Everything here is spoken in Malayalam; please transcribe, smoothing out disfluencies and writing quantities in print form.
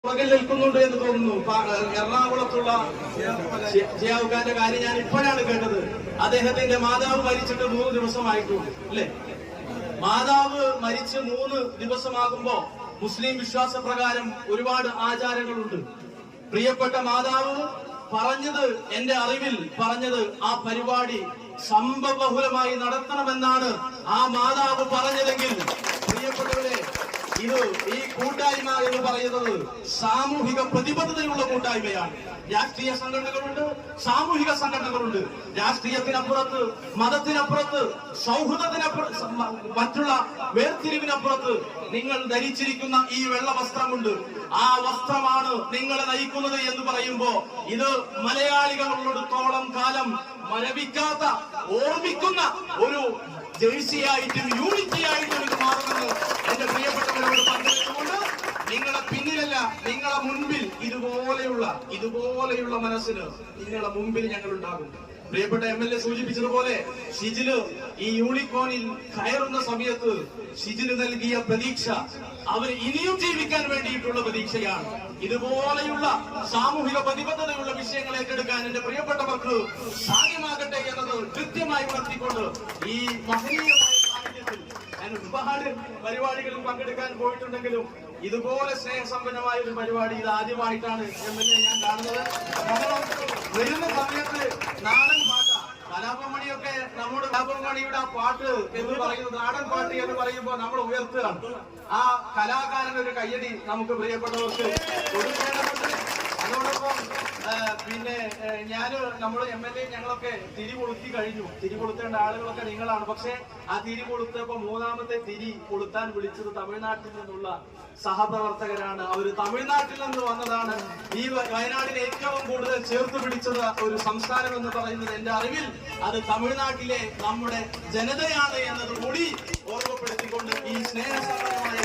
പുറകിൽ നിൽക്കുന്നുണ്ട് എന്ന് തോന്നുന്നു. എറണാകുളത്തുള്ള ജിയാവുഖാന്റെ കാര്യം ഞാൻ ഇപ്പോഴാണ് കേട്ടത്. അദ്ദേഹത്തിന്റെ മാതാവ് മരിച്ചിട്ട് 3 ദിവസമായിട്ടുണ്ട് അല്ലെ? മാതാവ് മരിച്ച് 3 ദിവസമാകുമ്പോ മുസ്ലിം വിശ്വാസപ്രകാരം ഒരുപാട് ആചാരങ്ങളുണ്ട്. പ്രിയപ്പെട്ട മാതാവ് പറഞ്ഞത്, എന്റെ അറിവിൽ പറഞ്ഞത്, ആ പരിപാടി സംഭവബഹുലമായി നടത്തണമെന്നാണ് ആ മാതാവ് പറഞ്ഞതെങ്കിൽ, പ്രിയപ്പെട്ടവരെ, ഈ കൂട്ടായ്മ എന്ന് പറയുന്നത് സാമൂഹിക പ്രതിബദ്ധതയുള്ള കൂട്ടായ്മയാണ്. രാഷ്ട്രീയ സംഘടനകളുണ്ട്, സാമൂഹിക സംഘടനകളുണ്ട്. രാഷ്ട്രീയത്തിനപ്പുറത്ത്, മതത്തിനപ്പുറത്ത്, സൗഹൃദത്തിനപ്പുറത്ത്, മറ്റുള്ള വേർതിരിവിനപ്പുറത്ത് നിങ്ങൾ ധരിച്ചിരിക്കുന്ന ഈ വെള്ള വസ്ത്രമുണ്ട്. ആ വസ്ത്രമാണ് നിങ്ങളെ നയിക്കുന്നത് എന്ന് പറയുമ്പോ ഇത് മലയാളികളുള്ളിടത്തോളം കാലം മരവിക്കാത്ത, ഓർമ്മിക്കുന്ന ഒരു ജേഴ്സിയായിട്ടും യൂണിറ്റിയായിട്ടും ഇത് മാറുമെന്ന് എന്റെ പ്രിയപ്പെട്ടവരോട് പങ്കുവെച്ചുകൊണ്ട്, നിങ്ങളെ പിന്നിലല്ല, നിങ്ങളെ മുൻപിൽ ഇതുപോലെയുള്ള മനസ്സിന് നിങ്ങളെ മുമ്പിൽ ഞങ്ങൾ ഉണ്ടാകും. പ്രിയപ്പെട്ട MLA സൂചിപ്പിച്ചതുപോലെ ഷിജില് ഈ യൂണിക്കോണിൽ കയറുന്ന സമയത്ത് ഷിജിന് നൽകിയ പ്രതീക്ഷ അവർ ഇനിയും ജീവിക്കാൻ വേണ്ടിയിട്ടുള്ള പ്രതീക്ഷയാണ്. ഇതുപോലെയുള്ള സാമൂഹിക പ്രതിബദ്ധതയുള്ള വിഷയങ്ങൾ ഏറ്റെടുക്കാൻ എന്റെ പ്രിയപ്പെട്ടവർക്ക് സാധ്യമാകട്ടെ എന്നത് കൃത്യമായി ഉണർത്തിക്കൊണ്ട് ഈ മഹനീയമായ സാഹചര്യത്തിൽ ഞാൻ ഒരുപാട് പരിപാടികളിൽ പങ്കെടുക്കാൻ പോയിട്ടുണ്ടെങ്കിലും ഇതുപോലെ സ്നേഹസമ്പന്നമായ ഒരു പരിപാടി ഇത് ആദ്യമായിട്ടാണ് MLA ഞാൻ കാണുന്നത്. വരുന്ന സമയത്ത് നാടൻ പാട്ട കലാപമണിയൊക്കെ, നമ്മുടെ കലാപമണിയുടെ ആ പാട്ട് എന്ന് പറയുന്നത്, നാടൻ പാട്ട് എന്ന് പറയുമ്പോൾ നമ്മൾ ഉയർത്തുകയാണ്. ആ കലാകാരന്റെ ഒരു കയ്യടി നമുക്ക് പ്രിയപ്പെട്ടവർക്ക് കൊടുക്കേണ്ടതുണ്ട്. അതോടൊപ്പം പിന്നെ നമ്മുടെ MLA ഞങ്ങളൊക്കെ തിരി കൊളുത്തി കഴിഞ്ഞു. തിരി കൊളുത്തേണ്ട ആളുകളൊക്കെ നിങ്ങളാണ്. പക്ഷെ ആ തിരി കൊളുത്തപ്പോ 3ാമത്തെ തിരി കൊളുത്താൻ വിളിച്ചത് തമിഴ്നാട്ടിൽ നിന്നുള്ള സഹപ്രവർത്തകരാണ്. അവര് തമിഴ്നാട്ടിൽ നിന്ന് വന്നതാണ്. ഈ വയനാടിനെ ഏറ്റവും കൂടുതൽ ചേർത്ത് പിടിച്ചത് ഒരു സംസ്ഥാനം എന്ന് പറയുന്നത് എന്റെ അറിവിൽ അത് തമിഴ്നാട്ടിലെ നമ്മുടെ ജനതയാണ് എന്നത് കൂടി ഓർമ്മപ്പെടുത്തിക്കൊണ്ട് ഈ സ്നേഹസമ്പന്നമായ